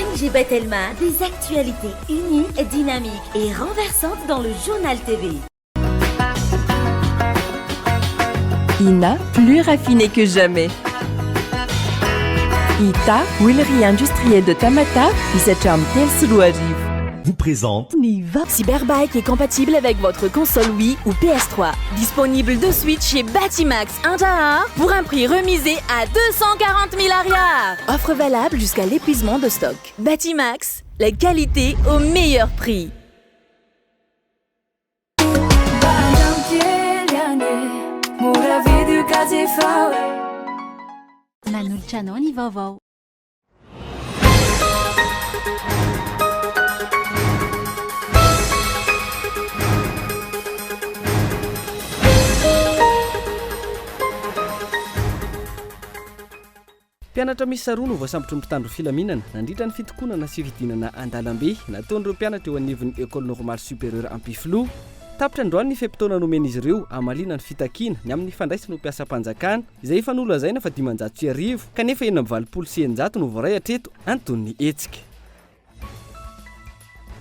ONG Bethelma, des actualités uniques, dynamiques et renversantes dans le journal TV. INA, plus raffiné que jamais. ITA, huilerie industrielle de Tamata, Isacham Telsuruariv. Vous présente Niva. Cyberbike est compatible avec votre console Wii ou PS3. Disponible de suite chez Batimax Indahar pour un prix remisé à 240 000 arias. Offre valable jusqu'à l'épuisement de stock. Batimax, la qualité au meilleur prix. Manulcianoni vovó. Mpianatra misy saroa no voasambotry ny mpitandro filaminana nandritra ny fitokonana sy fidinana an-dalambe nataon'ireo mpianatra eo anivon'ny école normale supérieure Ampiflo. Tapitra androany ny fe-potoana nomen'izy ireo amalina ny fitakiana ny amin'ny fandraisana ho mpiasam-panjakana izay efa nolazaina fa 500 kanefa 920 no voaray hatreto antony hetsika.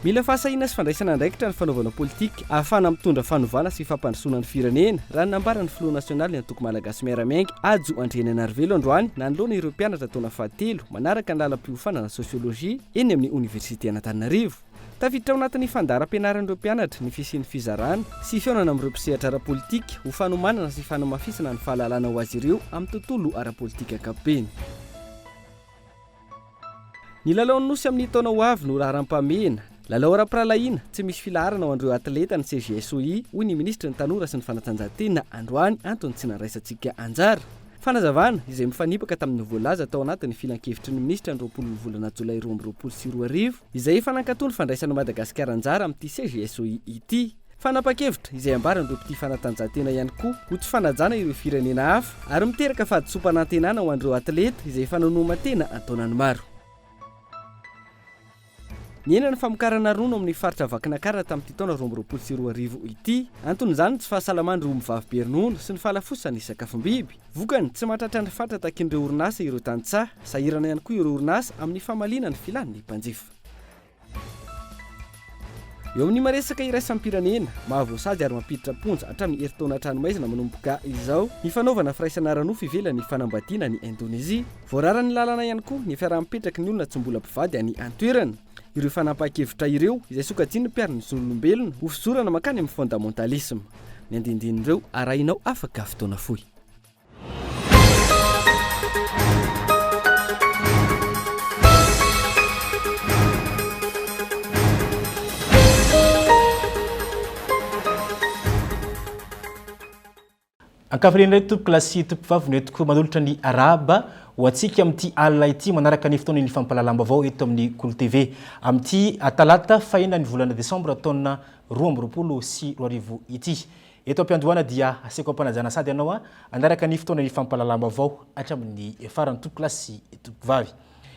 Mila fahasahiana sy fandraisana andraikitra ny fanaovana politika ahafahana mitondra fanovana sy fampandrosoana ny firenena raha nambarany Front National ny antoko malagasy miaramiainga Ajo Andriananarivelo androany nanoloana ireo mpianatra taona fahatelo manaraka ny lalam-piofanana sosiolojia eny amin'ny Université Antananarivo. Tafiditra ao anatin'ny fandaharam-pianaran'ireo mpianatra ny fisian'ny fizarana sy fihaonana amin'ireo mpisehatra ara-politika ho fanomanana sy fanamafisana ny fahalalana ho azy ireo amin'ny tontolo ara-politika ankapobeny. Ny lalao nosy amin'ny taona ho avy no raharam-pamehana. Lalao ara-piralahiana tsy misy filaharana ho an'ireo atleta ny CGSOI hoy ny ministra ny tanora sy ny fanatanjahantena androany antony tsy nandraisantsika anjara. Fanazavana izay mifanipaka tamin'ny voalaza tao anatin'ny filan-kevitry ny ministra ny 20 volana Jolay 2024 izay efa nankatony fandraisana Madagasikara anjara amin'ity CGSOI ity. Fanapa-kevitra izay ambaran'ireo mpity fanatanjahantena ihany koa ho tsy fanajana ireo firenena hafa ary miteraka fahadisom-panantenana ho an'ireo atleta izay efa nanoman-tena antaonany maro. Niena ny famokarana rono amin'ny faritra Vakinankarana tamin'ity taona 2024 ity. Anton'izany tsy fahasalaman'ireo mivavy be ronono sy ny fahalafosany sakafom-biby. Vokany tsy mahatratra ny fatra takin'ireo orinasa ireo tantsaha, sahirana ihany koa ireo orinasa amin'ny famaliana ny filan'ny mpanjifa. Eo amin'ny maresaka iraisam-pirenena, mahavoasady ary mampiditra ponja hatramin'ny herintaona hatranomaizina manomboka izao ny fanaovana firaisana ranofo ivelany fanambadiana ny Indonezia. Voararany lalana ihany koa ny fiarahamipetraky ny olona tsy mbola mpivady any an-toerana. Ireo fanapa-kevitra ireo izay sokajiana mpiariny ny olombelona ho fizorana makany amin'ny fondamentalisme. Ny andindin'ireo arahinao afaka fotoana fohy. Ankafirinay tompo-kilasy tompo-vavy no etiko manolotra ny araba ho atsika amin'ity alina ity manaraka ny fotoana ny fampalalam-baovao eto amin'ny Kolo TV amin'ity talata fahina ny volana Desambra taona 2024 ity. Eto ampiandohana dia aseko ampanajana sady ianao anaraka ny fotoana ny fampalalam-baovao hatramin'ny farany tompo-kilasy tompo-vavy.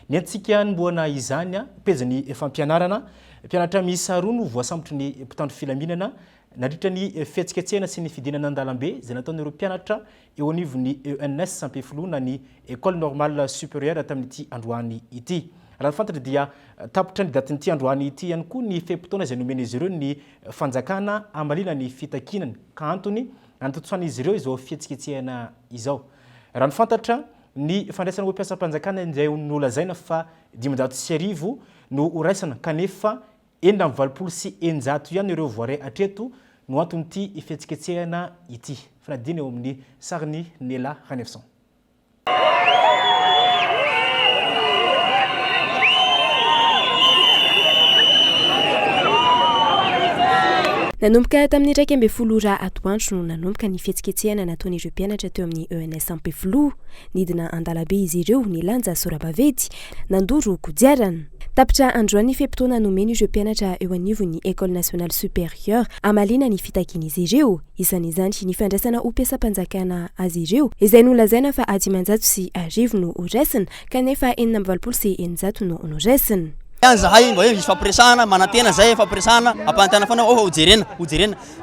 Ny antsika nomboana izany pejany fampianarana mpianatra miisa roa no voasambotry ny mpitandro filaminana nandritra ny fihetsiketsehana sy ny fidinana an-dalambe izay nataon'ireo mpianatra eo anivon'ny ENS Ampiflo na ny école normale supérieure tamin'ity androany ity. Raha fantatra dia tapitra ny datin'ity androany ity ihany koa ny fe-potoana izay nomen'izy ireo ny fanjakana amalina ny fitakinany ka antony anatotosan'izy ireo izao fihetsiketsehana izao. Raha ny fantatra ny fandraisana ho mpiasam-panjakana izay nolazaina fa 500 no horaisana kanefa 920 ihany ireo voaray hatreto no anton'ity fihetsiketsehana ity. Fanadina eo amin'ny sariny Nela Ranefson. Nanomboka tamin'ny 12 atoandro no nanomboka ny fihetsiketsehana nataon'ireo mpianatra teo amin'ny ENS Ampiflo. Nidina an-dalambe izy ireo nilanja sora-bavedy nandoro kodiarana. Tapitra androany fe-potoana nomeny ireo mpianatra eo anivon'ny École nationale supérieure amalina ny fitakin'izy ireo. Isan'izany ny fandraisana ho mpiasam-panjakana azy ireo izay nolazaina fa 510 no horaisina kanefa 920 no horaisina. Zahay mba hoe misy fampiresahana manantena zay fampiresahana ampantana fana ojerena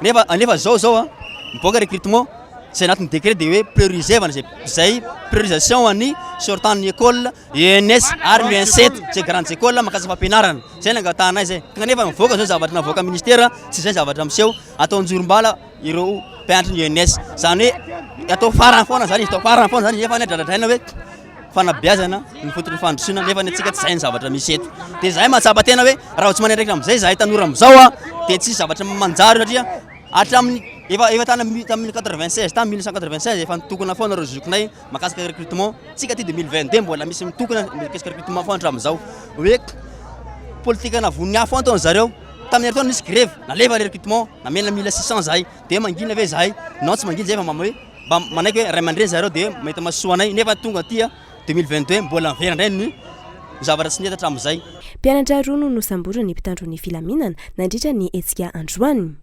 nefa zao miboaka recrutement zay anatin'ny décret de hoe priorisevana zay priorisation any sortant ny école ENS ary ny UN7 zay grandes écoles makasika fampianarana zay nangatanay zay kanefa mivoaka zao zavatra navoaka ministère tsy zay zavatra miseho atao njorombala ireo mpianatry ny ENS zany hoe atao farany foana zany izy atao farany foana zany nefa nadradradraina hoe fanabeazana ny fotony fandrosoana nefa ny atsika tsy zay ny zavatra misy eto de zahay mahatsapa tena hoe raha tsy manendraiky am'izay zahay tanora am'izao de tsy zavatra manjary satria hatramin'ny efa tamin'ny 96 tamin'ny 1996 efa nitokona foana reo zokinay makasika recrutement tsika ty 2022 mbola misy mitokona mikasika recrutement foana hatramin'izao hoe politika navony hafa antaona zareo tamin'ny eritaona nisy grève nalefa le recrutement namena 1600 zahay de mangina ve zahay non tsy mangina zay fa mama hoe mba manaiky hoe ray aman-dreny zareo de mety masoanay nefa tonga tia 2022 mbola vera ndray ny zavatra tsy nety hatramin'izay mpianatra roa no nosamborana ny mpitandro ny filaminana nandritra ny etsika androany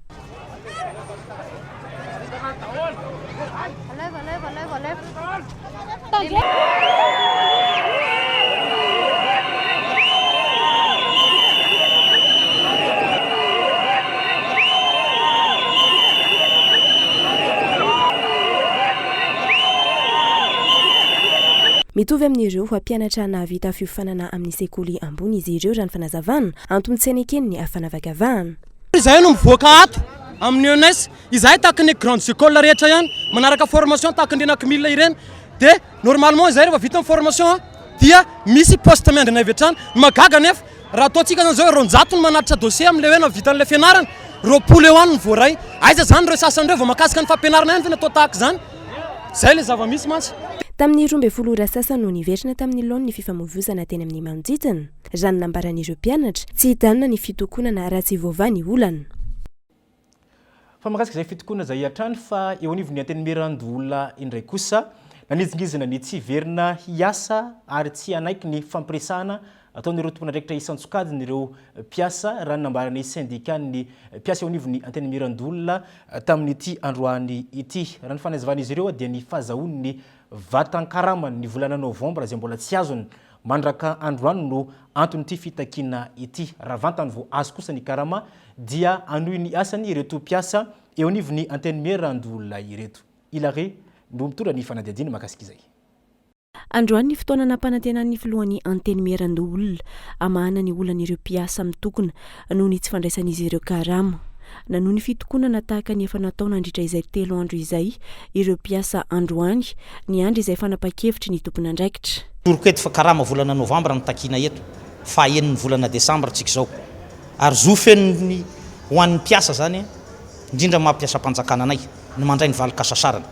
mitovy amin'ireo fa mpianatra navita fiofanana amin'ny sekoly ambony izy ireo raha ny fanazavana antontsaina ekeny ny afanavakavahana izahay no mivoaka ato amin'ny ENS izahay tahaka ny grandes écoles rehetra ihany manaraka formation tahaka ny naky ireny de normalement izahay rehefa vita ny formation dia misy poste miandrina avy hatrany magaga nefa raha ataontsika zany zao ronjato ny manatitra dossier amin'le hoe navita an'ilay fianarana roapolo eo any ny voaray aiza zany reo sasany reo vao makasika ny fampianarana ihany fa ny atao tahaka zany zay le zava-misy mantsy tamin'ny 12 ora sasany no niverina tamin'ny laon'ny fifamoivoizana teny amin'ny manodidina raha ny nambaran'ireo mpianatra tsy hitanina ny fitokonana raha tsy voava ny olana fa makasika izay fitokonana izay hatrany fa eo anivony antenimieran-dola indray kosa nanizingizina ny tsy verina hiasa ary tsy anaiky ny fampiresahana ataon'ireo tompon'andraikitra isan-tsokajiny ireo mpiasa raha ny nambarany syndicat ny mpiasa eo anivony antenimieran-dola tamin'ity androany ity raha ny fanazavana izy ireo dia ny fahazahoany vatankaramany ny volana novembre zay mbola tsy azony mandraka androany no antonyity fitakina ity raha vantany vo azo kosa ny karama dia anohy ny asany ireto mpiasa eo anivony antenimieran-dola ireto ilare no mitondra ny fanadiadiana makasika izay androany ny fotoana nampanantenan'ny filohan'ny antenimieran-dola amahana ny olan'ireo mpiasa mitokona noho ny tsy fandraisan'izy ireo karama nanoho ny fitokonana tahaka ny efa natao nandritra izay 3 andro izay ireo mpiasa androany ny andro izay fanapa-kevitry ny tompon'andraikitra toroko eto fa karama volana novambra ny takina eto fa enin'ny volana desambra tsika zao ary zofenny ho an'ny mpiasa zany indrindra mampiasa mpanjakana anay ny mandray ny valika sasarana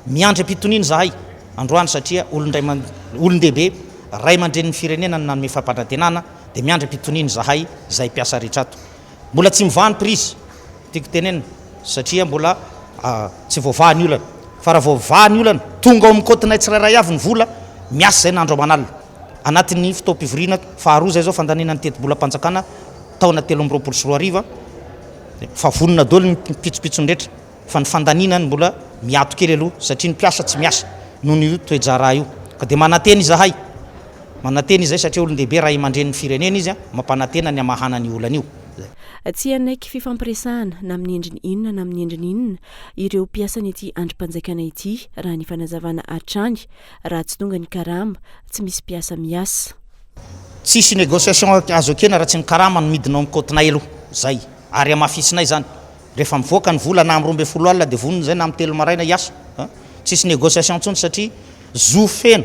miandry ampitoniny zahay androany satria olon-dehibe ray mandren'ny firenena ny nanome fampanantenana de miandry ampitoniny zahay zay mpiasa rehetrato mbola tsy mivahany prise tiako tenenina satria mbola tsy voavahany olana fa raha voavahany olana tonga ao amin'ny kotinay tsirairay avy ny vola miasa zay nandro amanalina anatin'ny fitaom-pivorina faharoa zay zao fandaninany teti-bola mpanjakana taona 3 fa vonona dolo ny mpitsopitsondretra fa ny fandaninany mbola miato kely aloha satria ny mpiasa tsy miasa noho ny toejara io ka de mananteny izahay mananteny izay satria olon-dehibe raha imandren'ny firenena izy mampanantena ny amahana ny olana io tsy anaiky fifampiresahana na amin'ny endriny inona na amin'ny endriny inona ireo mpiasany ity androm-panjakana ity raha ny fanazavana hatrany raha tsy tonga ny karama tsy misy mpiasa miasa tsisy négociation azo akena raha tsy ny karama no midinao amin'ny kotinay aloha zay ary amafisinay zany rehefa mivoaka ny vola na amin'ny 12 alina de vonony zay na amin'ny 3 maraina hiasa tsisy négociation ntsony satria zofeno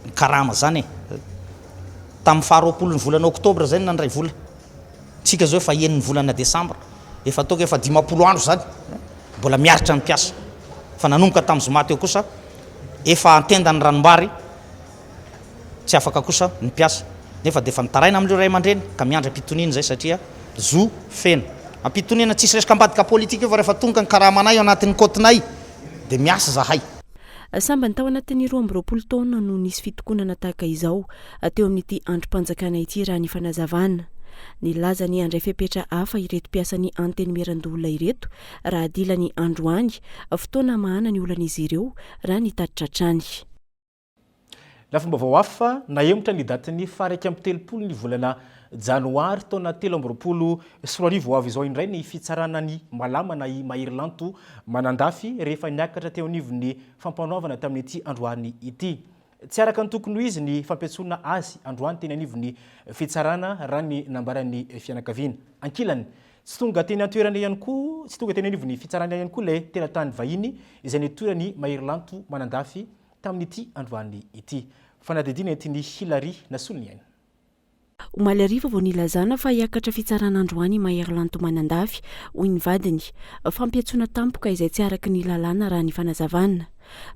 ny karama zany tamin'ny faharoapolo ny volana oktobra zay nandray vola tsika zao efa enin'ny volana desambra efa ataoko efa 10 andro zany mbola miaritra ny mpiasa fa nanomboka tamin'ny zoma teo kosa efa antenda ny ranombary tsy afaka kosa ny mpiasa nefa de efa nitaraina amin'ireo ray aman-dreny ka miandry ampitoniny zay satria zo feno ampitonina tsisy resaka ambadika politika io fa rehefa tonga ny karamanay anatin'ny kotinay de miasa zahay samba ny tao anatin'ny 20 taona no nisy fitokonana tahaka izao teo amin'ity androm-panjakana ity raha ny fanazavana ny laza ny andray fepetra hafa ireto mpiasany antenimieran-dola ireto raha dilany androany fotoana mahana ny olan'izy ireo raha ny taditra trany Lafim-baovao hafa nahemotra ny datin'ny faraiky amby telopolo ny volana janoary taona 2024 avy izao indray ny fitsarana ny malamana i Mahery-Lanto manandafy rehefa niakatra teo anivon'ny fampanaovana tamin'ity androany ity. Tsy araka ny tokony ho izy ny fampiatsoana azy androany teny anivon'ny fitsarana raha ny nambaran'ny fianakaviana. Ankilany tsy tonga teny an-toerana ihany koa, tsy tonga teny anivon'ny fitsarana ihany koa ilay teratany vahiny izay nitoeran'ny Mahery-Lanto manandafy tamin'ity androany ity. Fanadidina entiny Hilary Nasolony ainy. Omaly ariva vao nilazana fa hiakatra fitsarana androany Mahery-Lanto manandafy hoy ny vadiny fampiatsoana tampoka izay tsy araka ny lalàna raha ny fanazavana.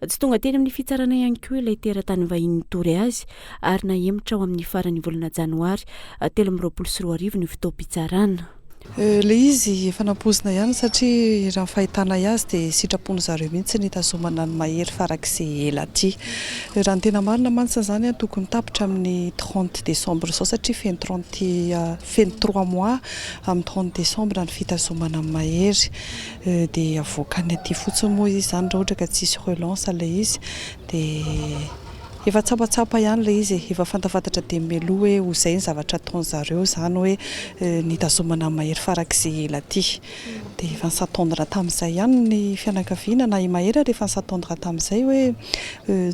Tsy tonga teny amin'ny fitsarana ihany koa ilay teratany vahiny nitory azy ary nahemotra ao amin'ny faran'ny volana janoary 2024 ny fotoam-pitsarana. Le izy efa nampozina ihany satria raha fahitana azy dia sitrapony zareo mihitsy ny tazomana ny Mahery farak'izay ela aty. Raha ny tena marina mantsy zany tokony tapitra amin'ny 30 décembre izao satria feno 3 mois amin'ny 30 décembre ny fitazomana ny Mahery dia avoakany aty fotsiny moa izy zany raha ohatra ka tsisy relance ilay izy dia efa tsapatsapa ihany le izy efa fantafantatra dia meloa hoe ho izay ny zavatra ataon'zareo zany hoe nitazomana Mahery farak'izay ela aty dia efa nisatondra tamin'izay ihany ny fianakaviana na i Mahery rehefa nisatondra tamin'izay hoe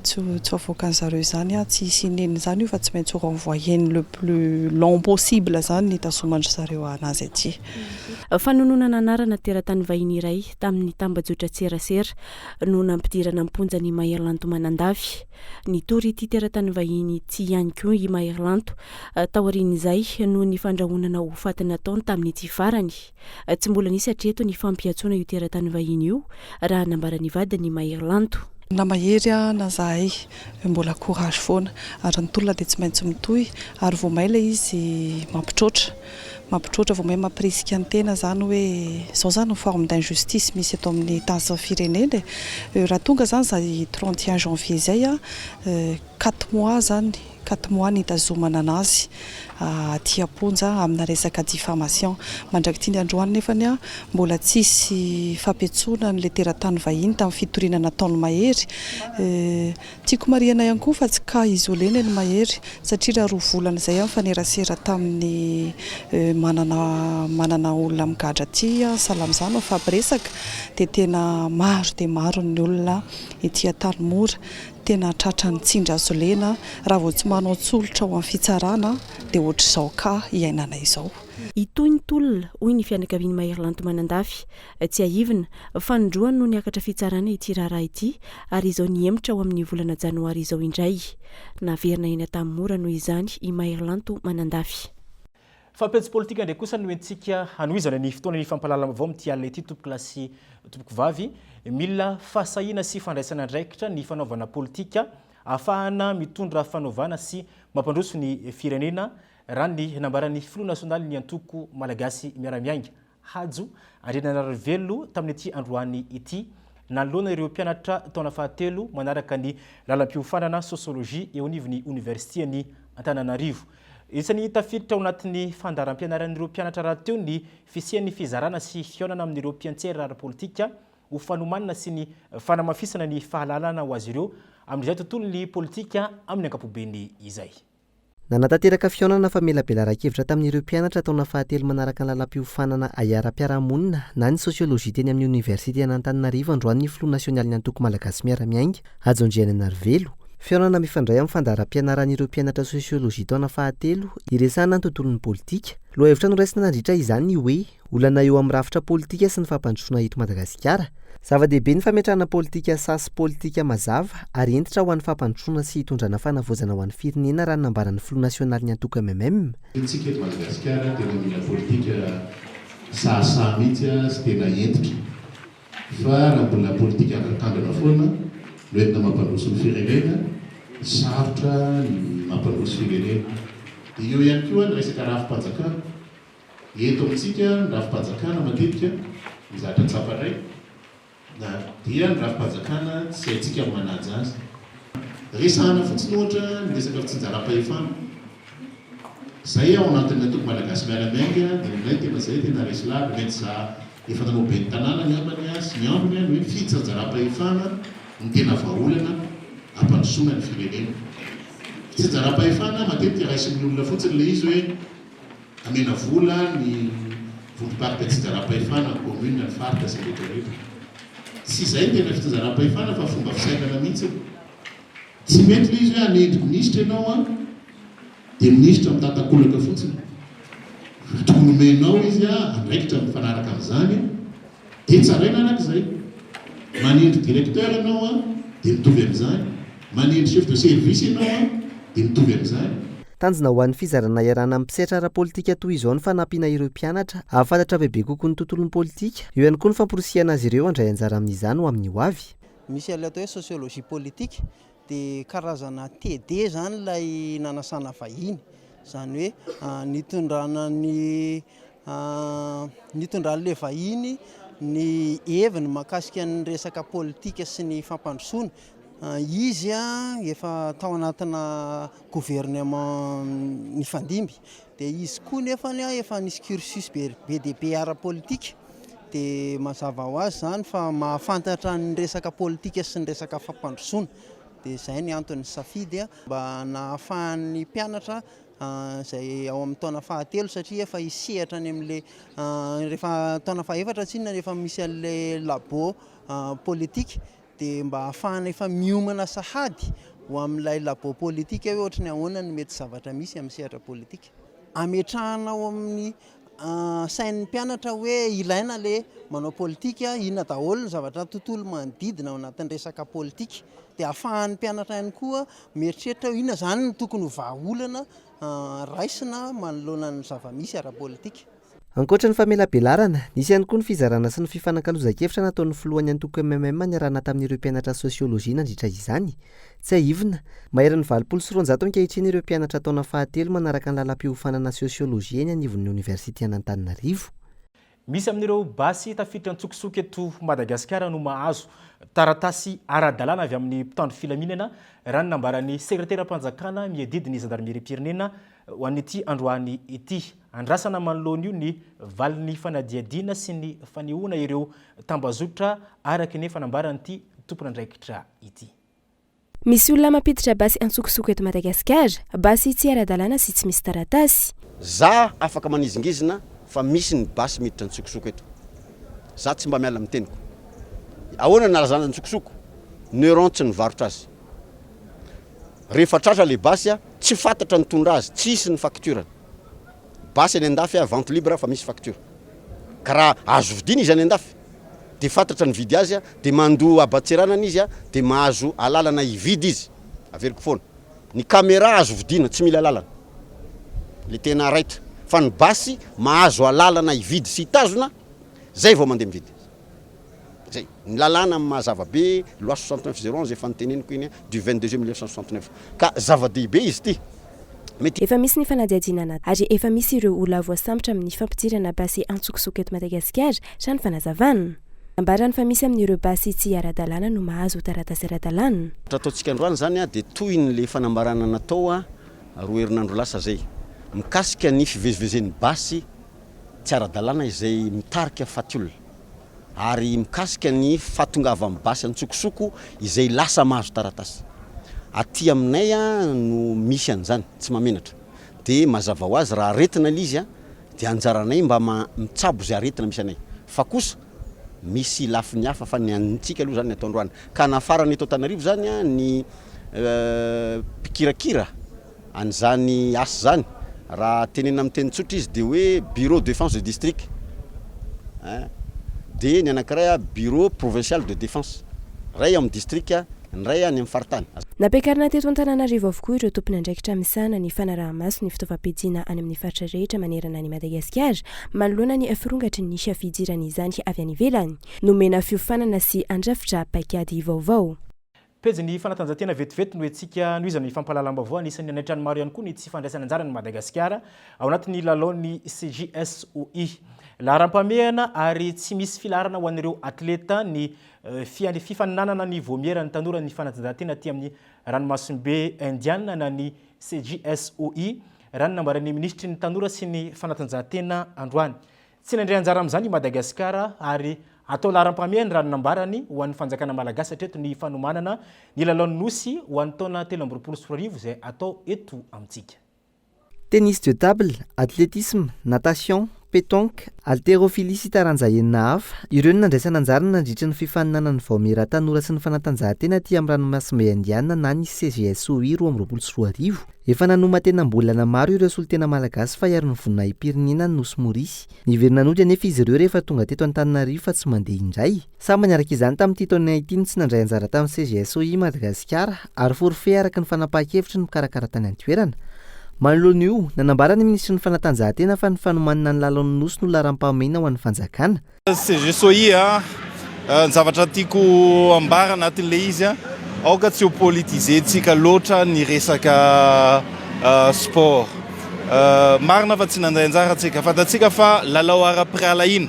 tsy avoakan'zareo zany tsy sineny zany io fa tsy maintsy renvoyer le plus long possible zany nitazomana zareo anazy aty. Fanononana anarana teratany vahiny iray tamin'ny tambajotra tserasera no nampidirana amponja ny Mahery-Lanto manandafy. Nitory ity teratany vahiny ity ihany koa i Mahery-Lanto taorian'izay no ny fandrahonana ho faty nataony tamin'ity farany. Tsy mbola nisy hatreto ny fampiatsoana io teratany vahiny io raha nambarany vadiny Mahery-Lanto. Na Mahery na zahay mbola courage foana ary ny tolona dia tsy maintsy mitohy ary vao may ilay izy mampitroatra vao may mampirisika ny tena zany hoe izao zany ny forme d'injustice misy eto amin'ny tany firenena. Raha tonga zany zay 31 janvier zay 4 mois nitazomana anazy aty am-ponja amina resaka diffamation. Mandraky ny androany nefany mbola tsisy fampiatsoana ny teratany vahiny tamin'ny fitoriana nataon'ny Mahery. Tiako marihana ihany koa fa tsy ka isolena ny Mahery satria raha 2 volana izay mifanerasera tamin'ny manana olona migadra aty salamizano mifampiresaka dia tena maro ny olona ety Antanimora tena tratrany tsindra solena raha vao tsy manao tsolotra ho amin'ny fitsarana dia ohatr'izao ka iainana izao. Itoy ny tolona hoy ny fianakavian'ny Mahery-Lanto manandafy tsy ahivina fanindroany no niakatra fitsarana ity raharaha ity ary izao nihemotra ao amin'ny volana janoary izao indray. Naverina eny Antanimora noho izany i Mahery-Lanto manandafy. Fampiatso politika ndray kosa no entsika hanohizana ny fotoana ny fampalalana avao amin'ity alina ity tompoko lasy tompoko vavy mila fahasahiana sy fandraisana andraikitra ny fanaovana politika ahafahana mitondra fanaovana sy mampandroso ny firenena raha ny nambaran'ny filoha nasionaly ny antoko malagasy miaramiainga hajo Andriananarivelo tamin'ity androany ity nanoloana ireo mpianatra taona fahatelo manaraka ny lalam-piofanana sosiolojia eo anivon'ny université ny Antananarivo. Isany tafiditra ao anatin'ny fandaharam-pianaran'ireo mpianatra raha teo ny fisian'ny fizarana sy fionana amin'ireo mpiantsera ara-politika ho fanomanana sy ny fanamafisana ny fahalalana ho azy ireo amin'izay tontolo ny politika amin'ny ankapobeny izay. Nanatanteraka fionana famelabelaran-kevitra tamin'ireo mpianatra taona fahatelo manaraka ny lalam-piofanana ahara-piarahamonina na ny sosiolojia teny amin'ny université Antananarivo androany filoha nasionaly ny antoko malagasy miaramiainga Hajo Andriananarivelo. Fionana mifandray amin'ny fandaharam-pianaran'ireo mpianatra sosiolojia taona fahatelo iresahana ny tontolon'ny politika. Loha hevitra noraisina nandritra izany hoe olana eo amin'ny rafitra politika sy ny fampandrosoana eto Madagasikara. Zava-dehibe ny fametrahana politika sasy politika mazava ary entitra ho an'ny fampandrosoana sy hitondrana fanavozana ho an'ny firenena raha nambaran'ny filoha nasionaly ny antoko MMM. Tsika eto Madagasikara tena mila politika sasa mihitsy sy tena entitra fa raha mbola politika akakangana foana no entina mampandroso ny firenena sarotra ny mampandroso firenena. Dia eo ihany koa ny resaka rafim-panjakana eto amintsika ny rafim-panjakana matetika mizatra tsaparay na dia ny rafim-panjakana tsy haintsika mananja azy resahana fotsiny ohatra ny resaka fitsinjaram-pahefana zay ao anatin'ny antoko malagasy miaramiainga dia nilay tena zay tena resy lavy mety za efa nanao be ny tanàna ny ambany sy ny ambiny ny hoe fitsinjaram-pahefana ny tena vahaolana ampandrosoana ny firenena. tsy anjara-pahefana matetika raisin'ny olona fotsiny le izy hoe amena vola ny vondrom-paritra tsy anjara-pahefana ny commune ny faritra sy rehetrarehetra. Tsy izay tena fitsanjara-pahefana fa fomba fisainana mihitsy. Tsy mety le izy hoe anendry ministra ianao a dia ministra mitantakolaka fotsiny. Tokony omenao izy a andraikitra mifanaraka amin'izany dia tsaraina anak'izay. Manendry directeur ianao a dia mitovy amin'izany. Manendry chef de service ianao a dia mitovy amin'izany. Tanjona ho an'ny fizarana iarana amin'ny mpisaitra ara-politika toy izao ny fanampiana ireo mpianatra ahafantatra bebe kokoa ny tontolon'ny politika. Eo ihany koa ny famporisiana azy ireo handray anjara amin'izany ho amin'ny ho avy. Misy ilay atao hoe sociologie politique dia karazana TD zany ilay nanasana vahiny. Zany hoe nitondran'ilay vahiny ny heviny mahakasika ny resaka politika sy ny fampandrosoana. Izy efa tao anatina gouvernement nifandimby dia izy koa nefa efa nisy cursus be dia be ara-politika dia mazava ho azy zany fa mahafantatra ny resaka politika sy ny resaka fampandrosoana. Dia izay ny antony safidy mba nahafahan'ny mpianatra izay ao amin'ny taona fahatelo satria efa hisehatra any amin'ilay rehefa taona fahaefatra tsinona rehefa misy an'ilay labo politika dia mba ahafahana efa miomana sahady ho amin'ilay labo politika hoe ohatry ny ahoana ny mety zavatra misy amin'ny sehatra politika. Ametrahana ao amin'ny sain'ny mpianatra hoe ilaina le manao politika, inona daholo ny zavatra tontolo manodidina ao anatin'ny resaka politika. Dia ahafahan'ny mpianatra ihany koa mieritreritra hoe inona zany ny tokony ho vahaolana raisina manoloana ny zava-misy ara-politika. Ankoatra ny famelabelarana, nisy ihany koa ny fizarana sy ny fifanankalozan-kevitra nataon'ny filohan'ny antoko MMM niarahana tamin'ireo mpianatra sosiolojia nandritra izany. Tsy ahivina, mahery ny 290 ankehitriny ireo mpianatra taona fahatelo manaraka ny lalam-piofanana sosiolojia eny anivon'ny Université an'Antananarivo. Misy amin'ireo basy tafiditra an-tsokisoko eto Madagasikara no mahazo taratasy ara-dalàna avy amin'ny mpitandro filaminana raha ny nambaran'ny sekretera-panjakana miedidiny zandarmeriam-pirenena ho an'ity androany ity. Andrasana manoloana io ny valin'ny fanadiadiana sy ny fanehoana ireo tambazotra araka ny fanambaran'ity tompon'andraikitra ity. Misy olona mampiditra basy an-tsokisoko eto Madagasikara, basy tsy ara-dalàna sy tsy misy taratasy. Za afaka manizingizina fa misy ny basy miditra an-tsokisoko eto. Za tsy mba miala amin'ny teniko. Ahoana nalazana an-tsokisoko? Neuron tsy nivarotra azy. Rehefa tratra le basy tsy fantatra ny tondra azy, tsisy ny facture. Basy any andafy vente libre fa misy facture. Karaha azo vidina izy any andafy. Dia fantatra ny vidy azy dia mandoa abatseranana izy dia mahazo alalana hividy izy. Averiko foana. Ny caméra azo vidina tsy mila alalana. Le tena raitra. Fa ny basy mahazo alalana hividy sy hitazona, zay vao mandeha mividy. Zay, ny lalàna amin'ny mahazavabe, loi 69/011 efa niteneniko iny du 22 juillet 1969. Ka zava-dehibe izy ity. Efa misy ny fanadiadinana ary efa misy ireo olona voasambotra amin'ny fampidirana basy an-tsokisoko eto Madagasikara trano fanazavana. Ambarany fa misy amin'ireo basy tsy ara-dalàna no mahazo taratasy ara-dalàna. Ataontsika androany zany dia toy ny fanambarana natao roa herinandro lasa zay. Mikasika ny fivezivezen'ny basy tsy ara-dalàna izay mitarika fatiolona. Ary mikasika ny fahatongavan'ny basy an-tsokisoko izay lasa mahazo taratasy. Aty aminay no misy an'izany, tsy mamenatra. Dia mazava ho azy raha aretina izy dia anjaranay mba mitsabo izay aretina misy anay. Fa kosa misy lafiny hafa fa ny antsika aloha zany ny atao androany. Ka nafarany eto Antananarivo zany ny pikirakira an'izany asa zany. Raha tenena amin'ny teny tsotra izy dia hoe bureau de défense de district. Dia ny anankiray bureau provincial de défense. Ray amin'ny district, ny ray any amin'ny faritany. Nampiakarina teto Antananarivo avokoa ireo tompony andraikitra misana ny fanaraha-maso ny fitaovam-piadiana any amin'ny faritra rehetra manerana ny Madagasikara manoloana ny firongatry ny fidirana izany avy any ivelany. Nomena fiofanana sy andrafitra paikady vaovao. Pejy fanatanjahantena vetivety no etsika noizana ny fampahalalam-baovao anisan'ny anatrany maro ihany koa ny tsy fandraisana anjara ny Madagasikara ao anatin'ny lalaon'ny CJSOI. Laharam-pameana ary tsy misy filarana ho an'ireo atleta ny fifaninanana ny voamiera ny tanora ny fanatanjahantena aty amin'ny ranomasimbe indiana na ny CJSOI raha ny nambaran'ny ministry ny tanora sy ny fanatanjahantena androany. Tsy nandray anjara amin'izany i Madagasikara ary atao laram-pahamehany raha nambarany ho an'ny fanjakana malagasy hatreto ny fanomanana ny lalao nosy ho an'ny taona 2024 izay atao eto amintsika. Tennis de table, athlétisme, natation, pétanque, haltérophilie sy taranja enina hafa ireo no nandraisana anjara nandritra ny fifaninana ny vaomera tanora sy ny fanatanjahantena aty amin'ny ranomasimbe indiana na ny CGSOI 2024. Efa nanoma tena mbolana maro ireo solitena malagasy fa hiaro ny vonina Ipirenena ny Nosy Morisy. Niverina nody anefa izy ireo rehefa tonga teto Antananarivo fa tsy mandeha indray. Samy manaraka izany tamin'ity taona 19 tsy nandray anjara tamin'ny CGSOI Madagasikara ary forfait araka ny fanapahan-kevitra ny mikarakara tany an-toerana. Manoloana io, nanambara ny ministra ny fanatanjahantena fa ny fanomanana ny lalao nosy no laram-pahamehana ho an'ny fanjakana. CGSOI ny zavatra tiako ambara anatin'ilay izy aoka tsy ho politizentsika loatra ny resaka sport. Marina fa tsy nandray anjara antsika fantatsika fa lalao ara-pialahina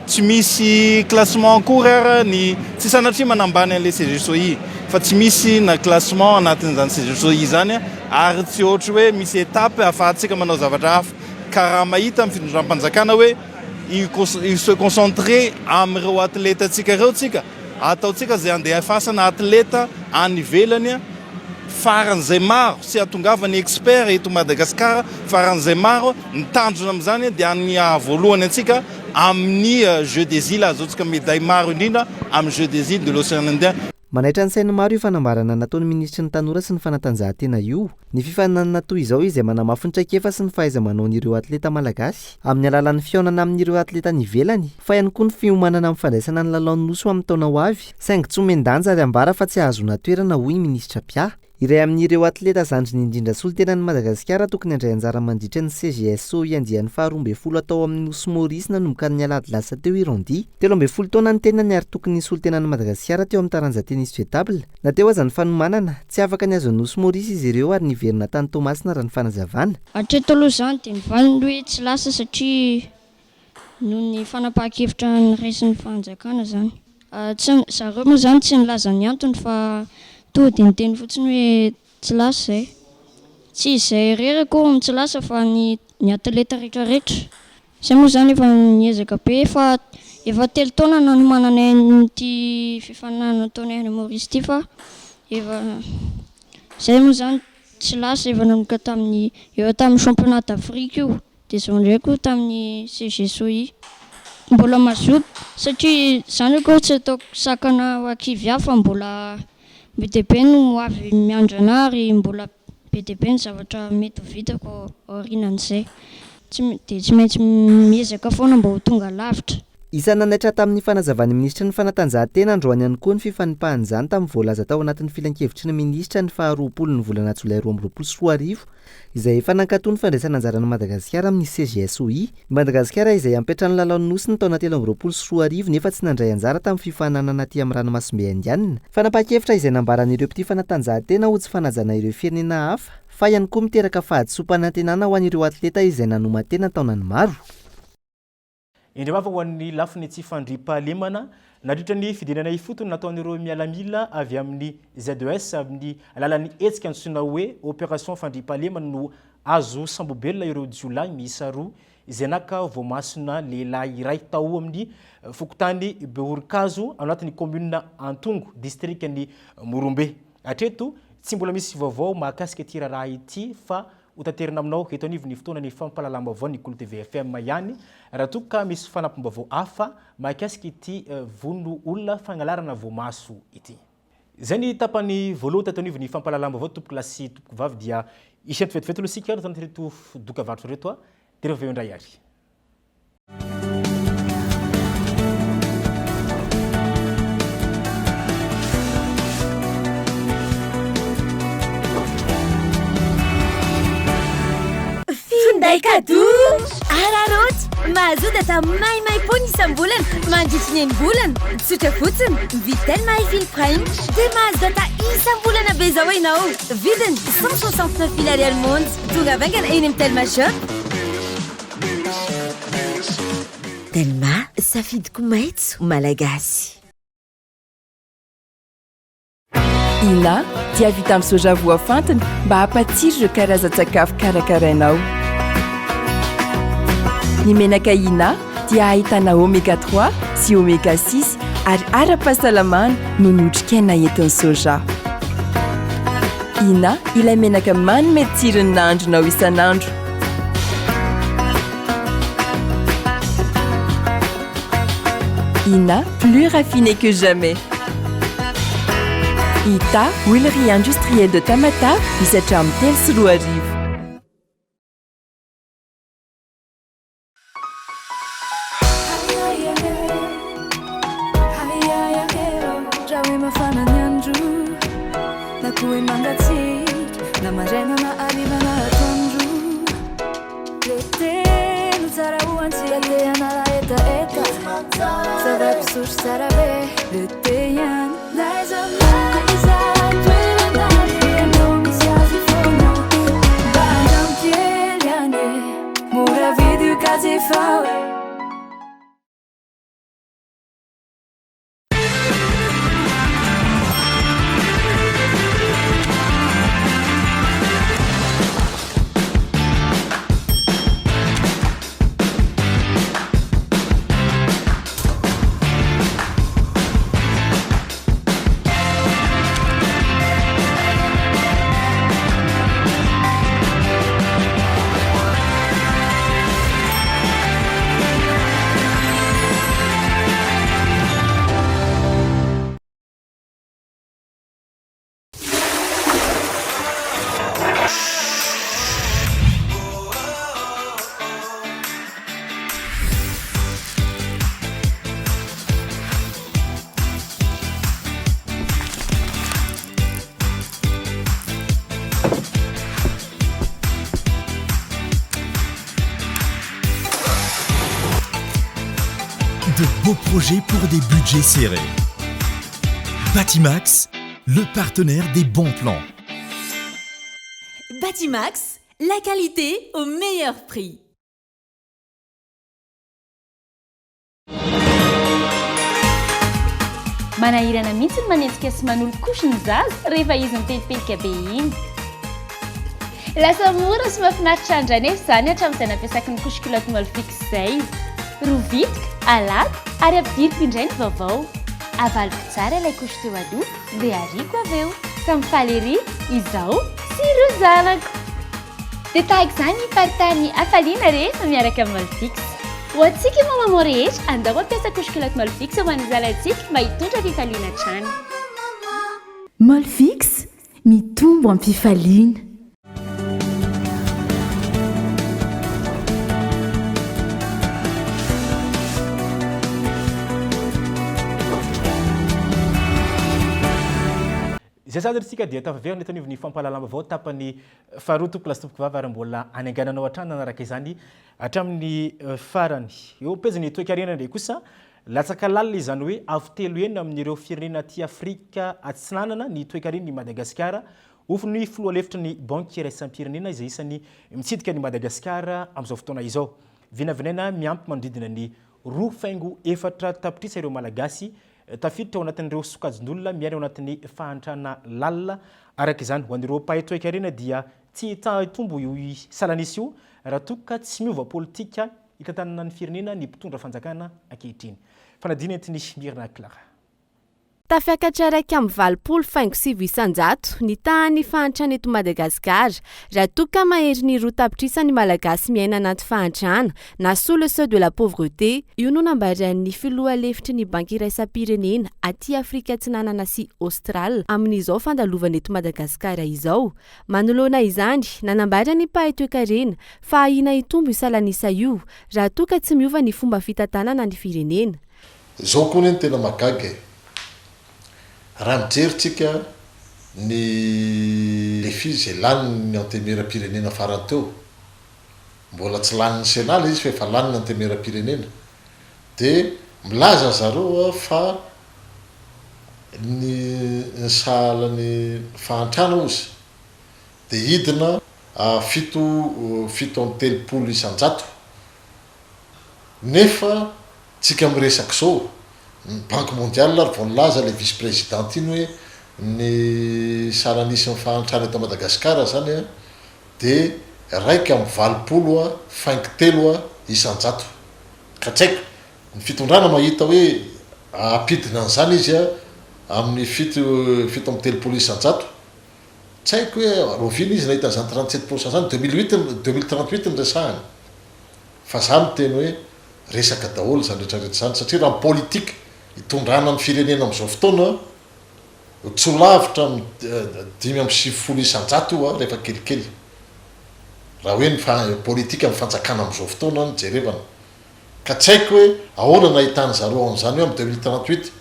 tsy misy classement akory ny tsy sanatria manambany an'ilay CGSOI fa tsy misy na classement anatin'izany CGSOI zany ary tsy ohatra hoe misy étape ahafahantsika manao zavatra hafa ka raha mahita amin'ny fitondram-panjakana hoe se concentrer amin'ireo atleta atsika ireo tsika ataotsika zay andeha afasana atleta any ivelany faran'izay maro sy atongava ny expert eto Madagasikara faran'izay maro nitandrona amin'izany dia ny voalohany antsika amin'ny Jeux des îles azotsika médaille maro indrindra amin'ny Jeux des îles de l'Océan Indien. Manaitra ny saina maro io fanambarana nataon'ny ministra ny tanora sy ny fanatanjahantena io. Ny fifaninanana toy izao izay manamafy ny traikefa sy ny fahaiza-manaon'ireo atleta malagasy amin'ny alalan'ny fihaonana amin'ireo atleta ny ivelany fa ihany koa ny fiomanana amin'ny fandraisana ny lalao nosy amin'ny taona ho avy saingy tsy omendanja ary ambara fa tsy ahazona toerana hoy ministra Pia. Iray amin'ireo atleta zandriny indrindra solitenan'ny Madagasikara tokony handray anjara mandritra ny CGSOI andian'ny 12 atao amin'ny Nosy Morisy nanomboka ny alady lasa teo Irondi. 13 taona ny tenany ary tokony solitenan'ny Madagasikara teo amin'ny taranja tennis de table. Nateo aza ny fanomanana tsy afaka ny azo Nosy Morisy izy ireo ary niverina tany Tomasina raha ny fanazavana. Hatreto aloha zany dia nivaliny hoe tsy lasa satria noho ny fanapahan-kevitra ny raisin'ny fanjakana zany. Zareo moa zany tsy nilaza ny antony fa to dia niteny fotsiny hoe tsy lasa izay. Tsy izay rerako tsy lasa fa ny atleta rehetrarehetra. Izay moa zany efa niezaka be fa efa 3 taona nanomanana nyity fifaninana ataonay any Maurice ity fa efa izay moa zany tsy lasa efa nanomboka tamin'ny championnat d'Afrique io dia izao ndraiky tamin'ny CGSOI. Mbola mazoto satria zany koa tsy ataoko sakana ho ankivy hafa mbola be dia be no avy miandrana ary mbola be dia be ny zavatra mety ho vitako aorianan'izay. Dia tsy maintsy miezaka foana mba ho tonga lavitra. Isany nanaitra tamin'ny fanazavan'ny ministra ny fanatanjahantena androany ihany koa ny fifanipahan'izany tamin'ny voalaza tao anatin'ny filan-kevitry ny ministra ny 20 ny volana Jolay 2024 izay efa nankatoa ny fandraisana anjaran'ny Madagasikara amin'ny CGSOI. Madagasikara izay ampetra ny lalao nosy ny taona 2024 nefa tsy nandray anjara tamin'ny fifaninana aty amin'ny ranomasimbe indiana. Fanapahan-kevitra izay nambaran'ireo mpity fanatanjahantena ho tsy fanajana ireo firenena hafa fa ihany koa miteraka fahadisom-panantenana ho an'ireo atleta izay nanoma tena taonany maro. Indrivava ho an'ny lafiny tsy fandriam-pahalemana nadritra ny fidinana ifotony nataon'ireo mialamila avy amin'ny ZES amin'ny alalan'ny hetsika antsoina hoe opération fandriam-pahalemana no azo sambobelona ireo jiolahy miisa 2 izay naka voamasina lehilahy iray tao amin'ny fokotany Beorikazo anatin'ny commune Antongo districtny Morombe. Hatreto tsy mbola misy vaovao mahakasika ity raharaha ity fa utaterina aminao eto anivony fotoana ny fampalalam-baovao ny Kolo TV FM ihany raha toa ka misy fanampim-baovao hafa mahakasika ity vono olona fagnalarana voamaso ity. Zay ny tapany voalohany teto anivony fampalalam-baovao tompoko lasy tompoko vavy dia isany fetifety aloha sika no reto doka varotra reto dia rehefa indray ary. Finday cadeau araroty mahazo data maimay foana isam-bolana mandritra ny eny-bolana tsotra fotsiny vitel MyFill Prime dia mahazo data isam-bolana be zao ianao vidiny 169 filary almonds tonga vaingana eny amin'ny Telma Shop. Telma safidiko maitso malagasy. Ina dia vita amin'ny soja voafantina mba hampatsiro ireo karazan-tsakafo karakarainao. Ny menaka Ina dia ahitana oméga 3 sy oméga 6 ary ara-pahasalamana no ny otrikaina entin'ny soja. Ina ilay menaka manome tsirony nandronao isan'andro. Ina, plus raffiné que jamais. Ita, huilerie industrielle de Tamatave, misatra amin'ny telo sy roa arivo. De beaux projets pour des budgets serrés. Batimax, le partenaire des bons plans. Batimax, la qualité au meilleur prix. Manahirana mihitsy ny manetsika sy manolo-kosy ny zaza rehefa izy mipelipelika be iny. Lasa mora sy mahafinaritra andra nefa izany hatramin'izay nampiasako ny kosy culotte Molfix izay. Rovitika, alato ary ampidiriko indray ny vaovao. Avaliko tsara ilay kosy teo aloha dia ariko avy eo. Samy faly ery izaho sy ireo zanako. Dia tahaka izany ny faritany hafaliana rehefa miaraka amin'ny Molfix. Ho antsika mamamo rehetra andao mampiasa kosy culotte Molfix ho an'ny zalantsika mba hitondra fifaliana hatrany. Molfix, mitombo amin'ny fifaliana. Izay sady tsika dia tafaverina eto ny fampalalama vao tapany faharoa tompo lasy tompoka vavy ary mbola anengananao hatrany nanaraka izany hatramin'ny farany. Eo peziny toe-karena ndray kosa latsaka lalina izany hoe avy telo enina amin'ireo firenena aty Afrika atsinanana ny toe-karen'ny Madagasikara ofin'ny filoha lefitry ny banky iraisam-pirenena izay isany mitsidika ny Madagasikara amin'izao fotoana izao. Vinavinaina miampy manodidina ny 2.4 tapitrisa ireo malagasy tafiditra ao anatin'ireo sokajin'olona miaina ao anatin'ny fahantrana lalina araka izany ho an'ireo mpahay toe-karena dia tsy hitombo io salanisy io raha toka tsy miova politika hitantanana ny firenena ny mpitondra fanjakana ankehitriny. Fanadina entiny Mirna Clara. Tafiakatra raiky amin'ny valopolo faingo sivy isanjato ny tany fahantrana eto Madagasikara raha toka mahery ny roa tapitrisa ny malagasy miaina anaty fahantrana na sous le seuil de la pauvreté. Io no nambaran'ny filoha lefitry ny banky iraisam-pirenena aty Afrika Atsinanana sy Austral amin'izao fandalovana eto Madagasikara izao. Manoloana izany nanambarany mpahay toe-karena fa ahina hitombo isalanisa io raha toka tsy miova ny fomba fitantanana ny firenena. Zao koa ny tena magaga. Raha mijeritsika ny lefi izay laniny ny antemera-pirenena farany teo. Mbola tsy laniny senala izy fa efa laniny antemera-pirenena. Dia milaza zareo fa ny sahalany fahantrana ozy dia hidina fito amby telopolo isanjato. Nefa tsika miresaka zao Banque mondiale ary vao nilaza le vice-président iny hoe ny salanisy ny fahantrana eto Madagasikara zany dia raiky amby valopolo faingo telo isanjato. Ka tsaiko ny fitondrana mahita hoe apidina an'izany izy a amin'ny fito amin'ny telopolo isan-jato tsy haiko hoe rovina izy nahita an'izany 37% zany 2038 ny resahany fa zany teny hoe resaka daholo zany rehetrarehetra zany satria raha politika hitondrana ny firenena amin'izao fotoana tsy ho lavitra 5 isan-jato io a rehefa kelikely raha hoe ny politika amin'ny fanjakana amin'izao fotoana ny jerevana ka tsy haiko hoe ahoana nahitany zareo amin'izany hoe amin'ny 2038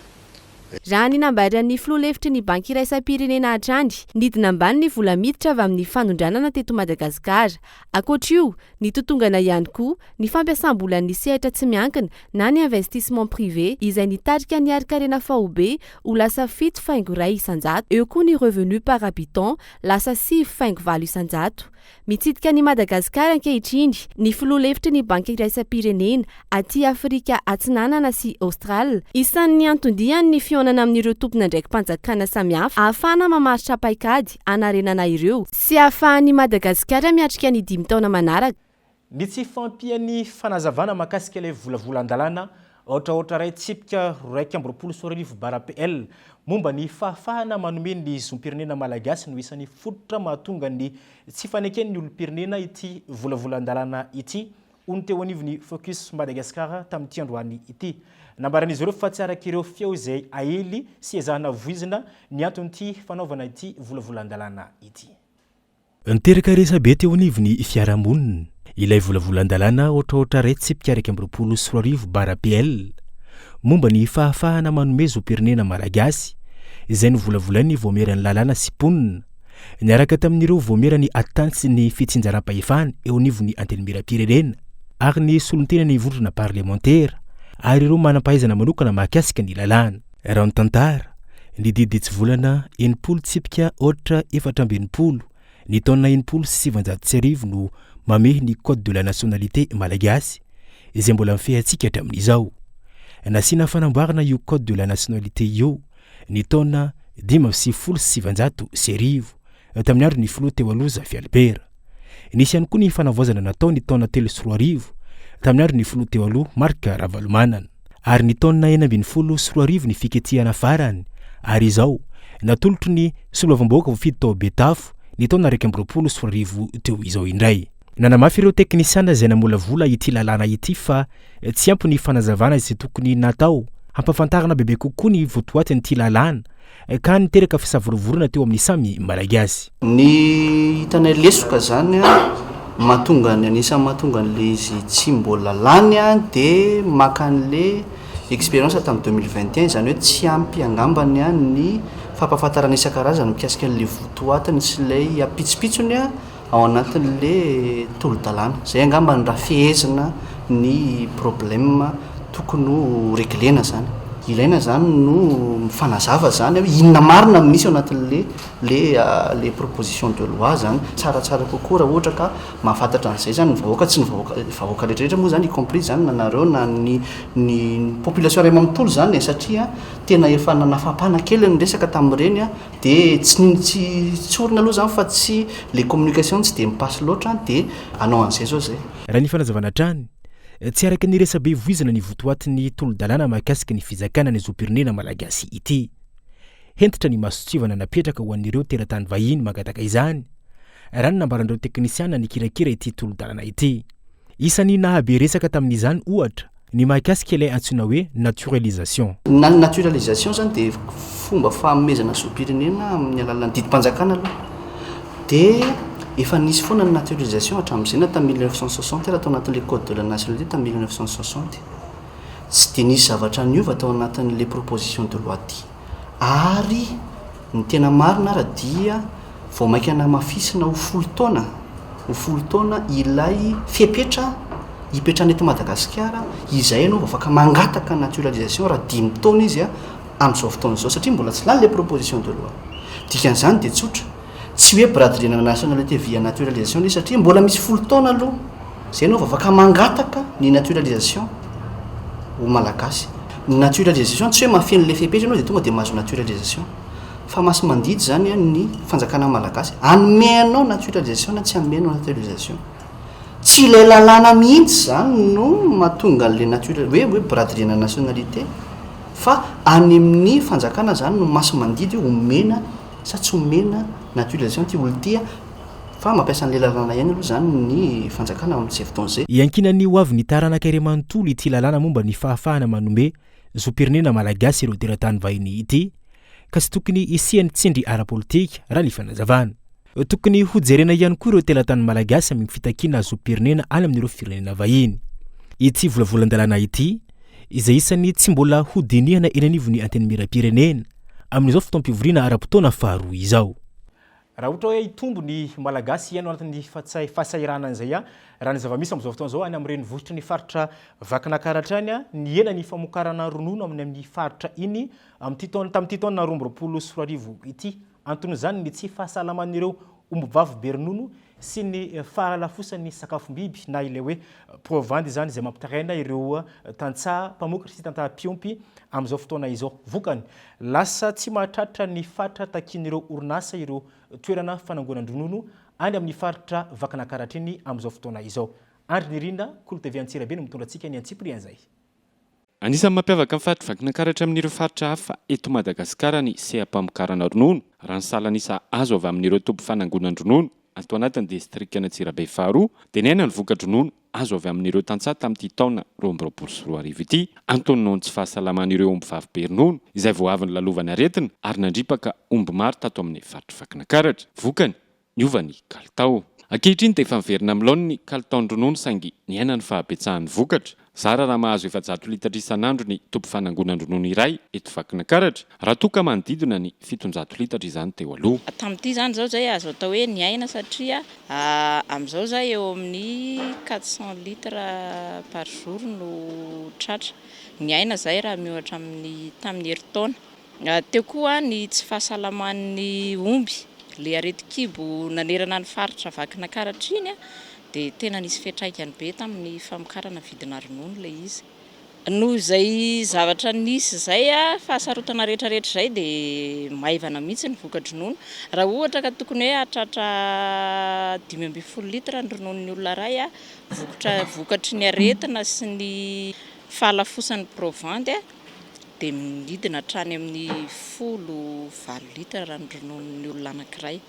raha ny nambaran'ny filoha-lefitry ny banky iraisam-pirenena hatrany nidina ambany ny vola miditra avy amin'ny fanondranana teto Madagasikara. Ankoatra io, ny totongana ihany koa ny fampiasam-bolan'ny sehatra tsy miankina na ny investissement privé izay nitarika ny ari-karena faobe ho lasa 7.2 isan-jato. Eo koa ny revenu par habitant lasa 6.4 isan-jato. Mitsidika ny Madagasikara ankehitriny, ny filoha-lefitry ny banky iraisam-pirenena aty Afrika Atsinanana sy Austral, isan'ny antondiany ny fionana amin'ireo tompona ndraiky mpanjakana samihafa ahafahana mamaritra paikady anarenana ireo sy ahafahan'ny Madagasikara miatrika ny 5 taona manaraka. Ny tsy fampian'ny fanazavana mahakasika ilay volavolan-dalàna ohatraohatra ray tsipika 224 bara PL momba ny fahafahana manome ny zom-pirenena malagasy no isan'ny fototra mahatonga ny tsy faneken'ny olom-pirenena ity volavolan-dalàna ity ony teo anivony Focus Madagasikara tamin'ity androany ity. Nambaran'izy ireo fa tsy araka ireo feo izay aely sy ezahana voizina ny anton'ity fanaovana ity volavolan-dalàna ity. Niteraka resabe teo anivony fiarahamonina ilay volavolan-dalàna ohatraohatra ray tsipika 224 bara PL momba ny fahafahana manome zom-pirenena malagasy izay ny volavolany voamerany lalàna sy ponina niaraka tamin'ireo voamerany atany sy ny fitsinjaram-pahefana eo anivony antenimieram-pirenena ary ny solontenany vondrona parlementaire ary ireo manam-pahaizana manokana mahakasika ny lalàna. Raha ny tantara ny didy tsy volana 9 tsipika 420 ny taona 770 no mamehy ny code de la nationalité malagasy izay mbola mifehantsika hatramin'izao. Nasiana fanamboarana io code de la nationalité io ny taona 1970 tamin'ny andro ny filoha teo aloha Zafy Albert. Nisy ihany koa ny fanavoazana natao ny taona 3 tamin'ny andro ny filoha teo aloha Marc Ravalomanana ary ny taona 19 ny fiketihana farany ary izao natolotro ny solovam-bahoaka vofito tao Betafo ny taona 19 teo izao indray. Nanamafy ireo teknisiana izay namolavola ity lalàna ity fa tsy ampy ny fanazavana izay tokony natao hampafantarana bebe kokoa ny votoatin'ity lalàna ka niteraka fisavorovoroana teo amin'ny samy malagasy. Ny hitanay lesoka zany mahatonga ny anisan'ny mahatonga an'le izy tsy mbola lany dia maka an'le expérience tamin'ny 2021 zany hoe tsy ampy angambany ny fampafantarana isan-karazany mikasika an'le votoatiny sy ilay apitsipitsony ao anatin'le tolo-dalàna. Zay angamba ny raha fihezana ny problème tokony ho réglena zany. Ilaina zany no mifanazava zany hoe inona marina misy ao anatin'le le proposition de loi zany tsaratsara kokoa raha ohatra ka mahafantatra an'izay zany ny vahoaka tsy ny vahoaka rehetrarehetra moa zany y compris zany nanareo na ny population ray manontolo zany satria tena efa nanafapana kely ny resaka tamin'ireny dia tsy orina aloha zany fa tsy le communication tsy dia mipasy loatra dia anao an'izay zao zay. Raha ny fanazavana trany tsy araka ny resabe voizina ny votoatin'ny tolo-dalàna mahakasika ny fizakana ny zom-pirenena malagasy ity. Hentitra ny masotsivana napetraka ho an'ireo teratany vahiny magataka izany raha ny nambaran'ireo teknisiana ny kirakira ity tolo-dalàna ity. Isan'ny nahabe resaka tamin'izany ohatra ny mahakasika ilay antsoina hoe naturalisation. Na naturalisation zany dia fomba fanomezana zom-pirenena amin'ny alalan'ny didim-panjakana aloha dia efa nisy foana ny naturalisation hatramin'izay na tamin'ny 1960 raha tao anatin'le code de la nationalité tamin'ny 1960 tsy dia nisy zavatra niova tao anatin'le proposition de loi ty ary ny tena marina raha dia vao maikana mafisina ho folo taona ilay fipetra hipetrany eto Madagasikara izay ianao afaka mangataka naturalisation raha 5 taona izy amin'izao fotoana izao satria mbola tsy lany le proposition de loi. Dikan'izany dia tsotra tsy hoe bradrena nationalité via naturalisation izy satria mbola misy 10 taona aloha zay anao afaka mangataka ny naturalisation ho malagasy. Ny naturalisation tsy hoe mahafeno le fipetra ianao dia tonga dia mahazo naturalisation fa masy mandidy zany ny fanjakana malagasy anomenao naturalisation na tsy anomenao naturalisation tsy ilay lalàna mihitsy zany no mahatonga an'la nature hoe braderie na nationalité fa any amin'ny fanjakana zany no maso mandidy omena sa tsy omena naturalisation ty olo tya fa mampiasa an'la lalàna ihany aloha zany ny fanjakana amin'ny zevtonzay iankinany ho avy ny taranak'ireo manontolo ity lalàna momba ny fahafahana manome zopirenena malagasy ireo teratany vahiny ity ka sy tokony isiany tsindry ara-politika raha ny fanazavana tokony hojerena ihany koa ireo teratany malagasy amin'ny fitakina zopirenena any amin'ireo firenena vahiny ity volavolan-dalàna ity izay isany tsy mbola hodinihana eny anivony anteny miram-pirenena amin'izao fotoam-pivoriana ara-potoana faharoa izao raha ohatra hoe itombo ny malagasy ihany anatin'ny fahasahiranana izay raha ny zava-misy amin'izao fotoana izao any amin'ireny vohitra ny faritra vakinakaratra any ny ela ny famokarana ronono amin'ny faritra iny tamin'ity taona 2024 ity anton'izany ny tsy fahasalaman'ireo ombivavy be ronono sy ny fahalafosany sakafom-biby na ilay hoe provandy zany izay mampitaraina ireo tantsaha mpamokatra sy tantsaha piompy amin'izao fotoana izao vokany lasa tsy mahatratra ny faritra takin'ireo orinasa ireo toerana fanangonan-dronono any amin'ny faritra vakinakaratra iny amin'izao fotoana izao andry nirindra Kolo TV Antsirabe no mitondra antsika ny Antsiprian'izay Anisan'ny mampiavaka ny faritra vakinakaratra amin'ireo faritra hafa eto Madagasikara ny sehampamokarana ronono raha ny salanisa azo avy amin'ireo tompo fanangonan-dronono ato anatin'ny distrikta Antsirabe faharoa dia ny aina ny voka-dronono azo avy amin'ireo tantsaha tamin'ity taona 2024 ity antony noho ny tsy fahasalaman'ireo omby vavy be ronono izay vao avy ny lalovany aretina ary nandripaka omby maro tato amin'ny faritra vakinakaratra vokany niovany kalitao ankehitriny dia efa miverina amin'ny laony ny kalitaon-dronono saingy ny aina ny fahabetsahan'ny vokatra zara raha mahazo 700 litatra isan'andro ny tompo fanangonan-dronono iray eto vakinakaratra raha toa ka manodidina ny 700 litatra izany teo aloha tamin'ity zany zao zay azo atao hoe ny aina satria amin'izao zay eo amin'ny 400 litre par jour no tratra ny aina zay raha miohatra tamin'ny herintaona teo koa ny tsy fahasalaman'ny omby le areti-kibo nanerana ny faritra vakinakaratra iny dia tena nisy fiantraikany be tamin'ny famokarana vidina ronono le izy noho izay zavatra nisy zay fahasarotana rehetrarehetra zay dia maivana mihitsy ny voka-dronono raha ohatra ka tokony hoe hatratra 5.0 litre ny rononon'ny olona ray vokatry ny aretina sy ny fahalafosan'ny provandy dia midina hatrany amin'ny 10 litre raha ny rononon'ny olona anankiray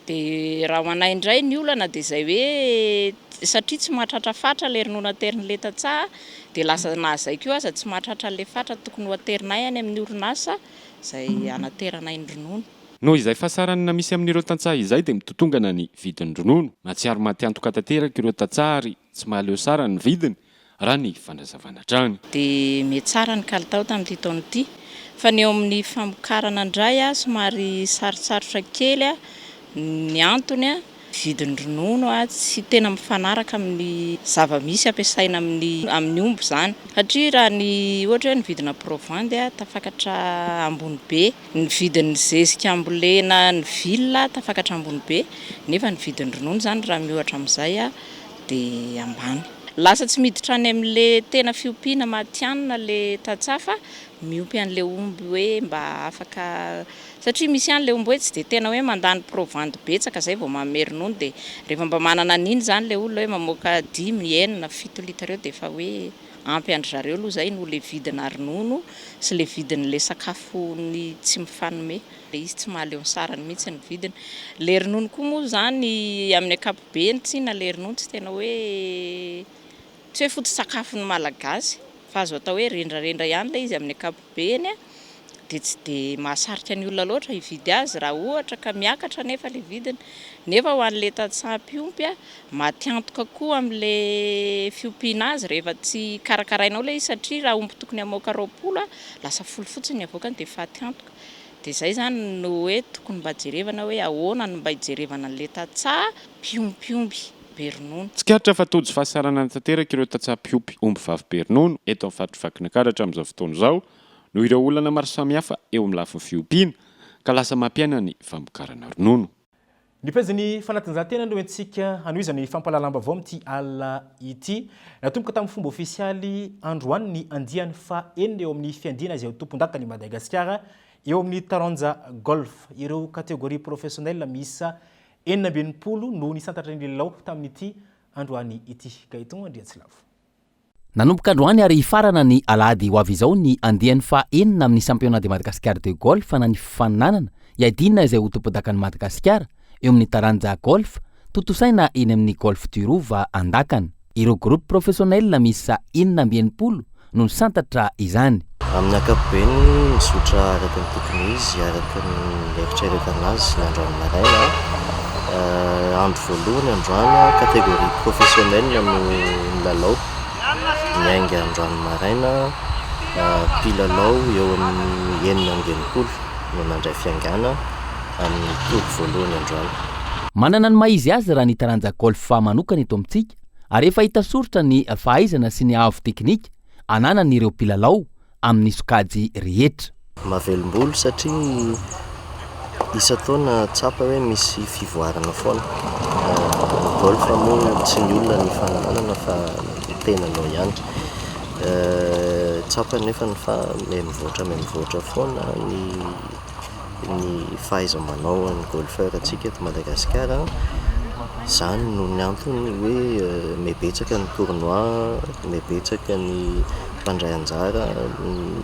dia raha manay indray ny olana dia izay hoe satria tsy mahatratra fatra le ronono aterin'le tantsaha dia lasa nazay koa aza tsy mahatratra le fatra tokony ho aterinay any amin'ny orinasa izay anateranay ny ronono noho izay fahasaranana misy amin'ireo tantsaha izay dia mitotongana ny vidin'ny ronono matsiaro mahatiantoka tanteraka ireo tantsaha ary tsy mahaleo sara ny vidiny raha ny fanazavana trany dia mihatsara ny kalitao tamin'ity taona ity fa ny eo amin'ny famokarana indray somary sarotsarotra kely ny antony vidin'ny ronono tsy tena mifanaraka amin'ny zava-misy ampiasaina amin'ny omby zany satria raha ny ohatra hoe ny vidina provandy tafakatra ambony be ny vidin'ny zezika ambolena ny villa tafakatra ambony be nefa ny vidin'ny ronono zany raha miohatra amin'izay dia ambany lasa tsy miditra any amin'le tena fiompiana matianina le tantsafa miompy an'le omby hoe mba afaka satria misy an'le omby hoe tsy dia tena hoe mandany provandy betsaka zay vao manome ronono dia rehefa mba manana an'iny zany le olona hoe mamoaka 10, 9, 7 litre eo dia efa hoe ampy andry zareo aloha zay no le vidina ronono sy le vidin'le sakafo ny tsy mifanome le izy tsy mahaleo ny sarany mihitsy ny vidiny le ronono koa moa zany amin'ny ankapobeny tsy na le ronono tsy tena hoe tsy hoe foto sakafo ny malagasy fa azo atao hoe rendrarendra ihany le izy amin'ny ankapobeny dia tsy dia mahasarika ny olona loatra hividy azy raha ohatra ka miakatra nefa le vidiny nefa ho an'le tantsaha mpiompy matiantoka koa amin'le fiompiana azy rehefa tsy karakarainao le izy satria raha omby tokony hamoaka 20 lasa 10 fotsiny avoakany dia fatiantoka dia izay zany no hoe tokony mba jerevana hoe ahoana no mba hijerevana an'le tantsaha mpiompy be ronono tsikaritra fa tojo fahasarana tanteraka ireo tantsaha mpiompy omby vavy be ronono eto amin'ny faritra vakinakaratra amin'izao fotoana izao no ireo olana maro samihafa eo amin'ny lafiny fiompiana ka lasa mampiaina ny famokarana ronono ny peziny fanatanjahantena no entsika hanohizany fampalalam-baovao amin'ity alina ity natomboka tamin'ny fomba ofisialy androany ny andiany faenina eo amin'ny fiandiana izay tompon-dakany Madagasikara eo amin'ny taranja golf ireo kategoria professionnel misa 9 no nisantatra ny lalao tamin'ity androany ity ka itony andriatsilavo nanomboka androany ary farana ny alady ho avy izao ny andiany fa enina amin'ny championnat de Madagascar de golf na ny fifaninanana iadinina izay ho tompon-dakan'ny Madagasikara eo amin'ny taranja golf totosaina eny amin'ny golf du Rova Andakana ireo groupe professionnel misy 900 no santatra izany amin'ny ankapobeny misotra araka ny tokony izy araka ny eritreretana azy ny androany maraina andro voalohany androany kategorie professionnel no lalao miainga androany maraina mpilalao eo amin'ny 900 no mandray fiangana amin'ny tory voalohany androany manana ny maizy azy raha ny taranja golf manokana eto amintsika ary efa hita soritra ny fahaizana sy ny avo teknika ananan'ireo mpilalao amin'ny sokajy rehetra mavelombolo satria isa-taona tsapa hoe misy fivoarana foana golf moa tsy ny olona ny fananana fa tena nao ihany tsapa nefa ny fa mivoatra foana ny fahaiza-manao ny golfeur atsika eto Madagasikara zany no ny antony hoe mebetsaka ny tournoi mebetsaka ny mpandray anjara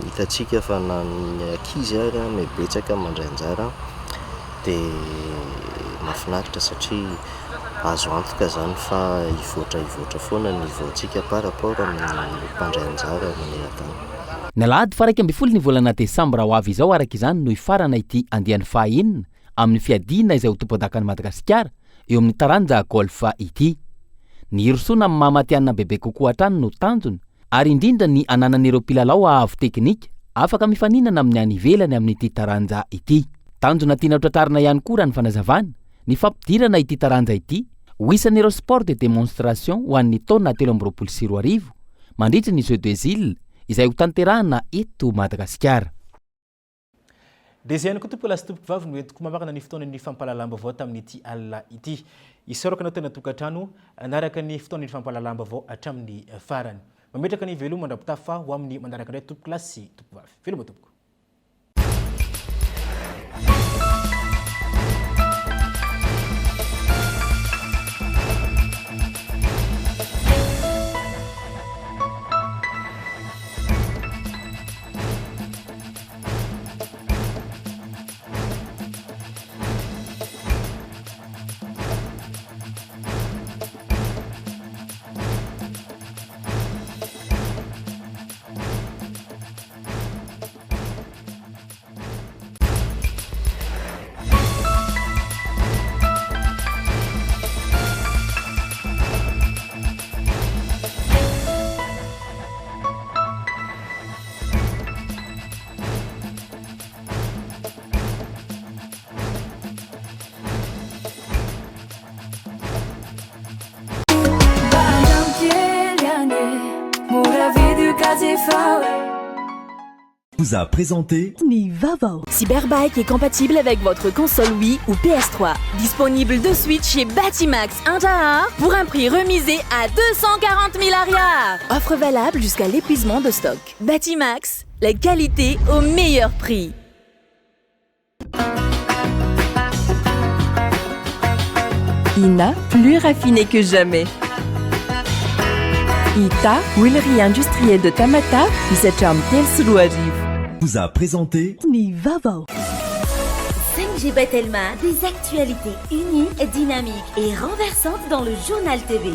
hitatsika fa na ny ankizy ary mebetsaka mandray anjara dia mahafinaritra satria azo antoka zany fa ivoatra foana ny voantsika par rapport amin'ny mpandray anjara maneran-tany ny alahady fa 12 ny volana desambra ho avy izao araka izany no ifarana ity andiany fahaenina amin'ny fiadina izay ho tompon-dakan'ny Madagasikara eo amin'ny taranja golf ity ny irosoana amin'ny mahamatianina bebe kokoa hatrany no tanjona ary indrindra ny ananan'ireo mpilalao avo teknika afaka mifaninana amin'ny any ivelany amin'ity taranja ity tanjona tiana hotratarina ihany koa raha ny fanazavana ny fampidirana ity taranja ity ho isan'ireo sport de démonstration ho an'ny taona 2024 mandritra ny Jeux des Îles izay ho tanterahana eto Madagasikara dia izay ihany koa tompo lasy tompoky vavy no entiko mamarana ny fotoanan'ny fampalalam-baovao tamin'ity alina ity isoroka natao tena tokantrano anaraka ny fotoanan'ny fampalalam-baovao hatramin'ny farany mametraka ny veloma mandrapitafa ho amin'ny manaraka indray tompoky lasy tompoky vavy veloma tompoko Vous a présenté Nivavo. Cyberbike est compatible avec votre console Wii ou PS3. Disponible de suite chez Batimax Indahar pour un prix remisé à 240 000 arias. Offre valable jusqu'à l'épuisement de stock. Batimax, la qualité au meilleur prix. INA, plus raffiné que jamais. ITA, huilerie industrielle de Tamata, Isacham Telsuruarif. Vous a présenté Nivavo. 5G Batelma, des actualités unies, dynamiques et renversantes dans le journal TV.